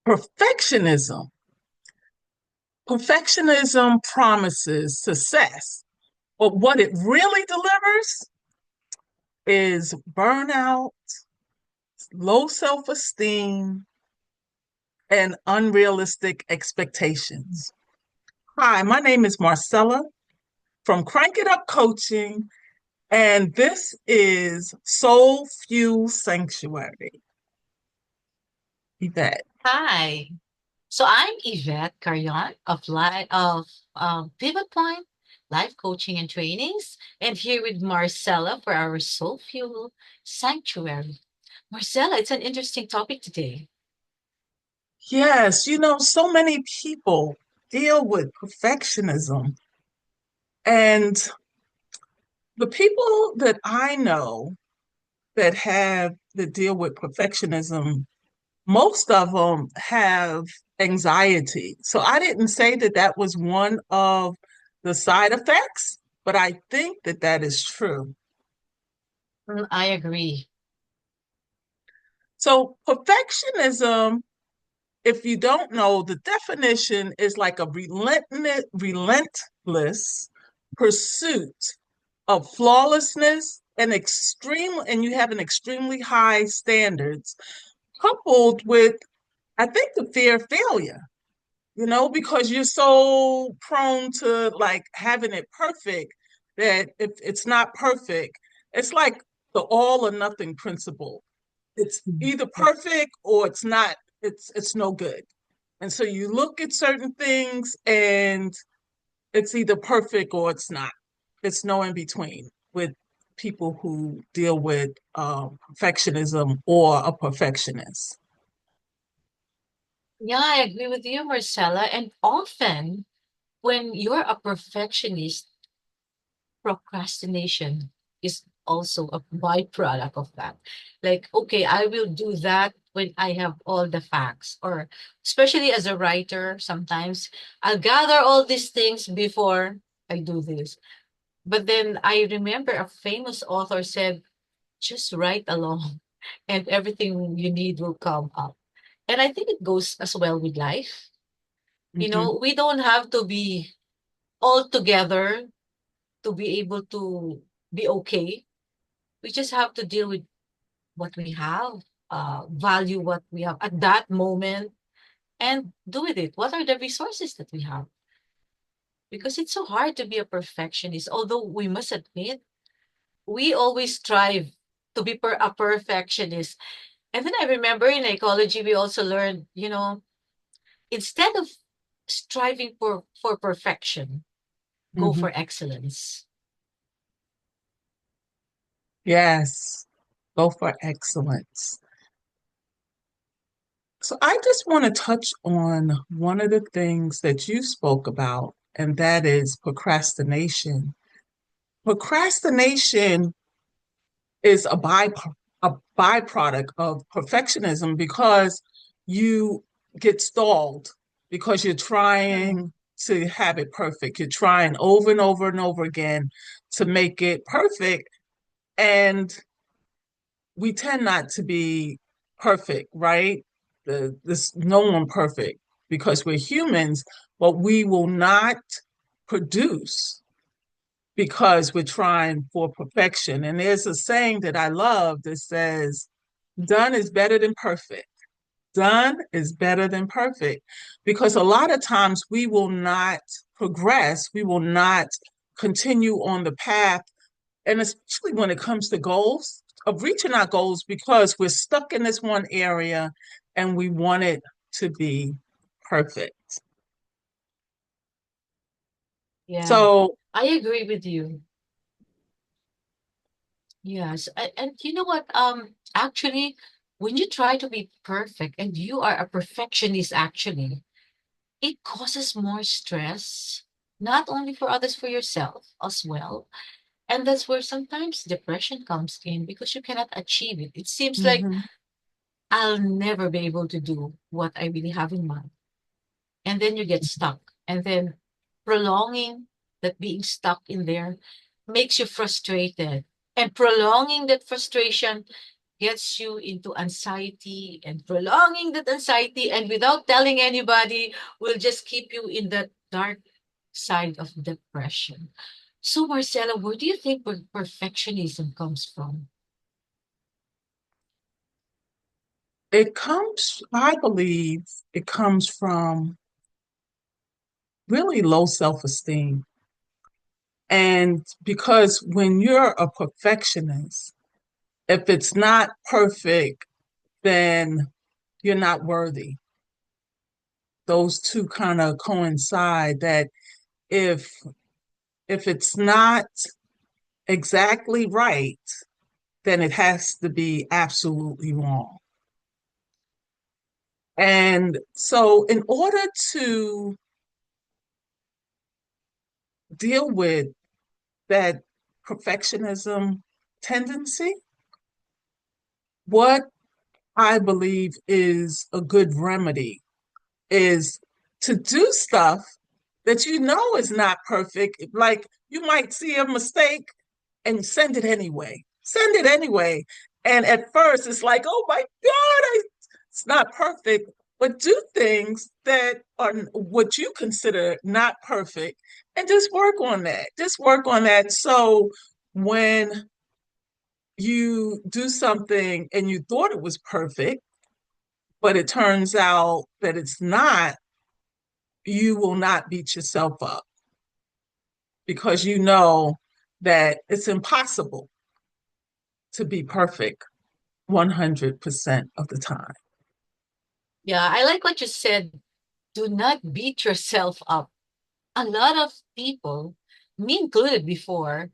Perfectionism. Perfectionism promises success, but what it really delivers is burnout, low self-esteem, and unrealistic expectations. Hi, my name is Marcella from Crank It Up Coaching, and this is Soul Fuel Sanctuary. Yvette. Hi. So I'm Yvette Carrion of Pivot Point Life Coaching and Trainings, and here with Marcella for our Soul Fuel Sanctuary. Marcella, it's an interesting topic today. Yes, so many people deal with perfectionism, and the people that I know that deal with perfectionism, most of them have anxiety. So I didn't say that that was one of the side effects, but I think that that is true. I agree. So perfectionism, if you don't know, the definition is like a relentless pursuit of flawlessness and you have an extremely high standards coupled with, I think, the fear of failure, because you're so prone to like having it perfect that if it's not perfect, it's like the all or nothing principle. It's either perfect or it's not, it's no good. And so you look at certain things and it's either perfect or it's not. It's no in between with people who deal with perfectionism or a perfectionist. Yeah, I agree with you, Marcella. And often when you're a perfectionist, procrastination is also a byproduct of that. Like, okay, I will do that when I have all the facts, or especially as a writer, sometimes I'll gather all these things before I do this. But then I remember a famous author said, just write along and everything you need will come up. And I think it goes as well with life. Hmm. We don't have to be all together to be able to be okay. We just have to deal with what we have, value what we have at that moment, and do with it. What are the resources that we have? Because it's so hard to be a perfectionist, although we must admit, we always strive to be a perfectionist. And then I remember in ecology, we also learned, instead of striving for perfection, go Hmm. for excellence. Yes, go for excellence. So I just want to touch on one of the things that you spoke about, and that is procrastination. Procrastination is a byproduct of perfectionism because you get stalled because you're Yeah. trying to have it perfect. You're trying over and over and over again to make it perfect. And we tend not to be perfect, right? This no one perfect because we're humans, but we will not produce because we're trying for perfection. And there's a saying that I love that says, done is better than perfect. Done is better than perfect. Because a lot of times we will not progress, we will not continue on the path. And especially when it comes to goals, of reaching our goals, because we're stuck in this one area and we want it to be perfect. Yeah, So, I agree with you. Yes, and you know what? Actually, when you try to be perfect and you are a perfectionist, actually, it causes more stress, not only for others, for yourself as well. And that's where sometimes depression comes in because you cannot achieve it. It seems like mhm, I'll never be able to do what I really have in mind. And then you get stuck. And then prolonging that being stuck in there makes you frustrated. And prolonging that frustration gets you into anxiety and prolonging that anxiety, and without telling anybody will just keep you in that dark side of depression. So Marcella, where do you think perfectionism comes from? I believe it comes from really low self-esteem. And because when you're a perfectionist, if it's not perfect, then you're not worthy. Those two kind of coincide that if if it's not exactly right, then it has to be absolutely wrong. And so in order to deal with that perfectionism tendency, what I believe is a good remedy is to do stuff that you know is not perfect. Like you might see a mistake and send it anyway. Send it anyway. And at first it's like, oh my God, it's not perfect. But do things that are what you consider not perfect and just work on that. Just work on that. So when you do something and you thought it was perfect, but it turns out that it's not, you will not beat yourself up because you know that it's impossible to be perfect 100% of the time. Yeah, I like what you said. Do not beat yourself up. A lot of people, me included before,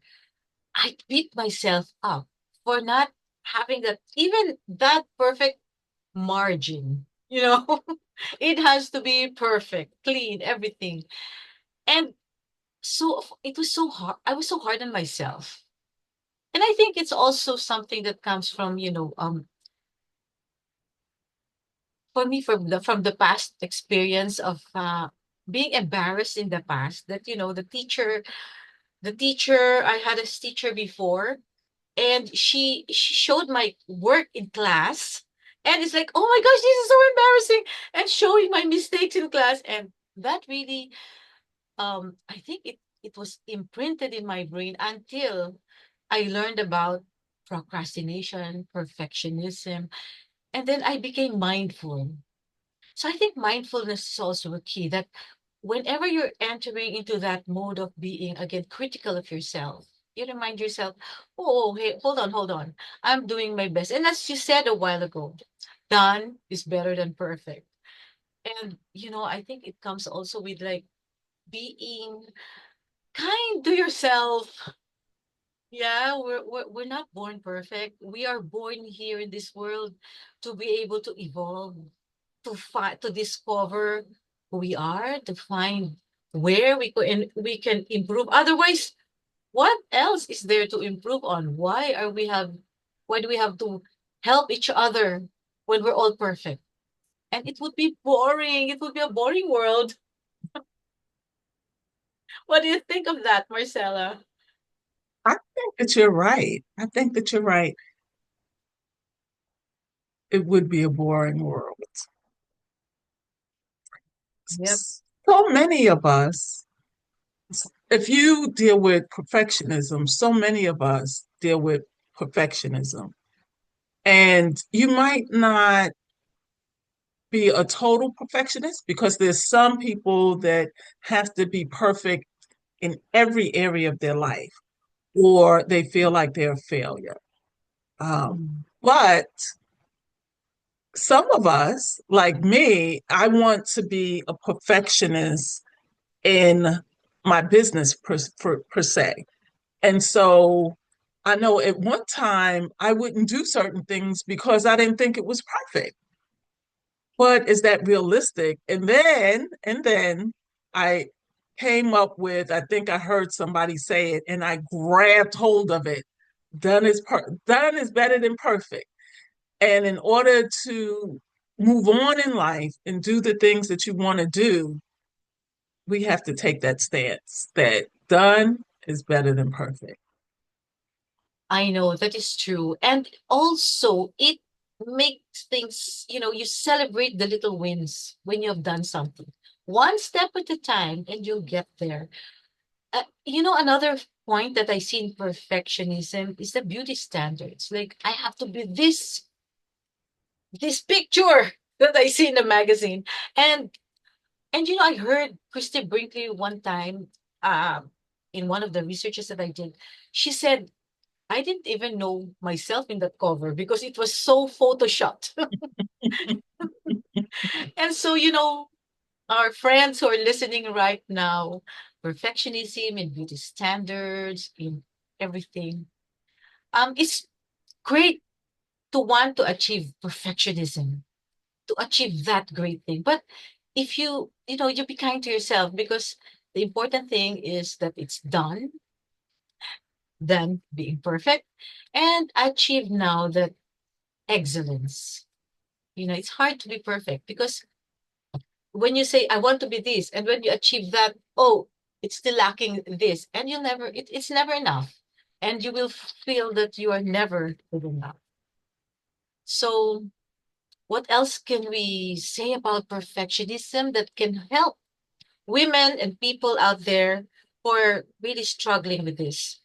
I beat myself up for not having that, even that perfect margin. It has to be perfect, clean, everything. And so it was so hard. I was so hard on myself. And I think it's also something that comes from, for me, from the past experience of being embarrassed in the past, that the teacher I had a teacher before, and she showed my work in class, and it's like, oh my gosh, this is so embarrassing, and showing my mistakes in class. And that really, I think it was imprinted in my brain until I learned about procrastination, perfectionism, and then I became mindful. So I think mindfulness is also a key, that whenever you're entering into that mode of being, again, critical of yourself, you remind yourself, oh, hey, hold on. I'm doing my best. And as you said a while ago, done is better than perfect. And, I think it comes also with like being kind to yourself. Yeah, we're not born perfect. We are born here in this world to be able to evolve, to discover who we are, to find where we can improve. Otherwise, what else is there to improve on? Why do we have to help each other when we're all perfect? And it would be boring. It would be a boring world. What do you think of that, Marcella? I think that you're right. I think that you're right. It would be a boring world. Yep. So many of us, if you deal with perfectionism, so many of us deal with perfectionism. And you might not be a total perfectionist because there's some people that have to be perfect in every area of their life or they feel like they're a failure. Mm. But some of us, like me, I want to be a perfectionist in my business per se. And so I know at one time I wouldn't do certain things because I didn't think it was perfect. But is that realistic? And then I came up with, I think I heard somebody say it and I grabbed hold of it. Done is better than perfect. And in order to move on in life and do the things that you want to do, we have to take that stance that done is better than perfect. I know that is true. And also, it makes things, you celebrate the little wins when you have done something. One step at a time, and you'll get there. Another point that I see in perfectionism is the beauty standards. Like, I have to be this picture that I see in the magazine. And I heard Christy Brinkley one time, um, in one of the researches that I did. She said, I didn't even know myself in that cover because it was so photoshopped. And so, our friends who are listening right now, perfectionism in beauty standards, in everything. It's great to want to achieve perfectionism, to achieve that great thing. But if you be kind to yourself, because the important thing is that it's done, than being perfect, and achieve now that excellence. It's hard to be perfect because when you say, I want to be this, and when you achieve that, oh, it's still lacking this, and it's never enough. And you will feel that you are never good enough. So, what else can we say about perfectionism that can help women and people out there who are really struggling with this?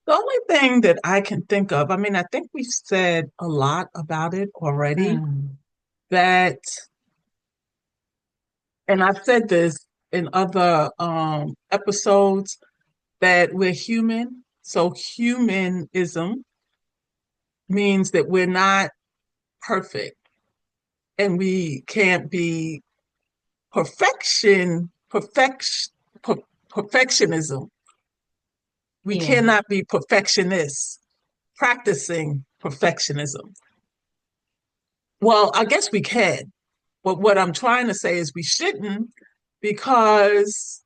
The only thing that I can think of, I mean, I think we've said a lot about it already, Mm, that, and I've said this in other episodes, that we're human. So humanism means that we're not perfect and we can't be per- perfectionism. We yeah. cannot be perfectionists practicing perfectionism. Well, I guess we can, but what I'm trying to say is we shouldn't, because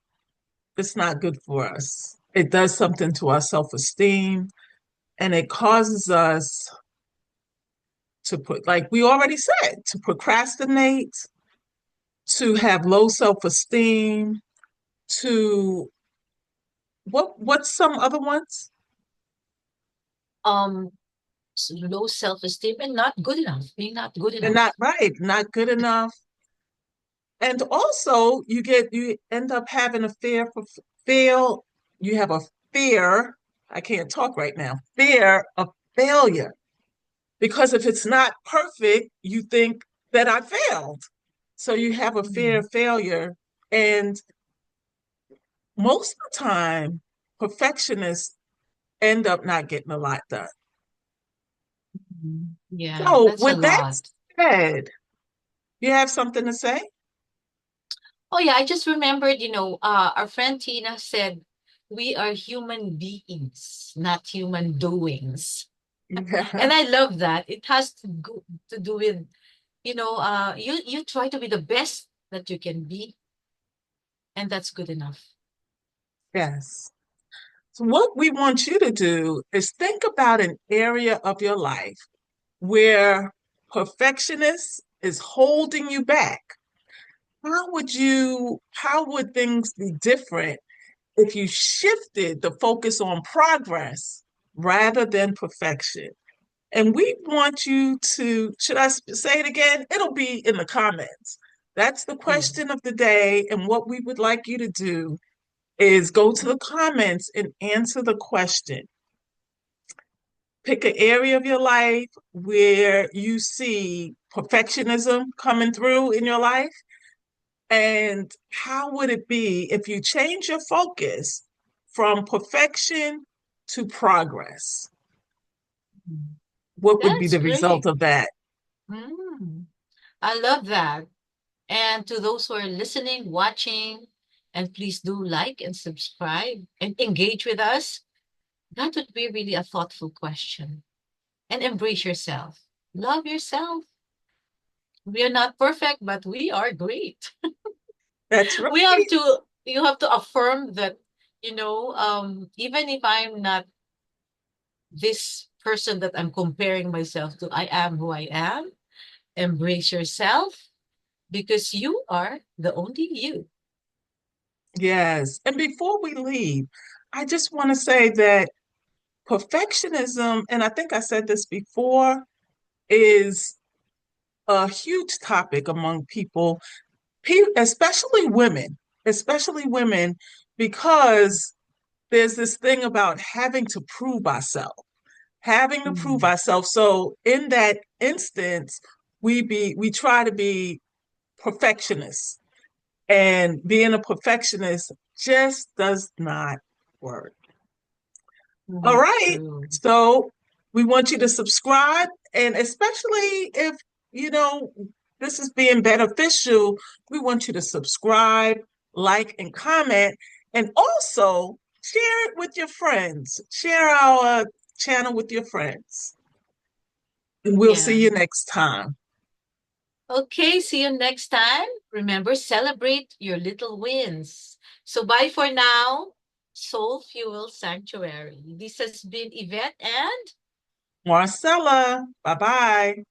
it's not good for us. It does something to our self-esteem, and it causes us to put, like we already said, to procrastinate, to have low self-esteem, to what's some other ones? Um, Low self-esteem and not good enough, being not good They're not enough. right, not good enough. And also you end up having a fear for fail. You have a fear, I can't talk right now, fear of failure. Because if it's not perfect, you think that I failed. So you have a fear Mm, of failure. And most of the time, perfectionists end up not getting a lot done. yeah, So, that's a with that lot. said, you have something to say? Oh yeah, I just remembered, our friend Tina said, we are human beings, not human doings. And I love that. It has to do with, you try to be the best that you can be, and that's good enough. Yes. So, what we want you to do is think about an area of your life where perfectionist is holding you back. How would things be different if you shifted the focus on progress rather than perfection? And we want you to, should I say it again? It'll be in the comments. That's the Yeah. question of the day. And what we would like you to do is go to the comments and answer the question. Pick an area of your life where you see perfectionism coming through in your life. And how would it be if you change your focus from perfection to progress? Mm. What would be That's the result great. of that? Mm, I love that. And to those who are listening, watching, and please do like and subscribe and engage with us. That would be really a thoughtful question. And embrace yourself. Love yourself. We are not perfect, but we are great. That's right. You have to affirm that, even if I'm not this person that I'm comparing myself to, I am who I am. Embrace yourself because you are the only you. Yes. And before we leave, I just want to say that perfectionism, and I think I said this before, is a huge topic among people, especially women, because there's this thing about having to prove Mm. ourselves. So in that instance, we try to be perfectionists, and being a perfectionist just does not work. All right. True. So we want you to subscribe, and especially if, you know, this is being beneficial, we want you to subscribe, like, and comment, and also share it with your friends. Share our channel with your friends. And we'll see Yeah. you next time. Okay, see you next time. Remember, celebrate your little wins. So bye for now. Soul Fuel Sanctuary. This has been Yvette and Marcella, bye bye.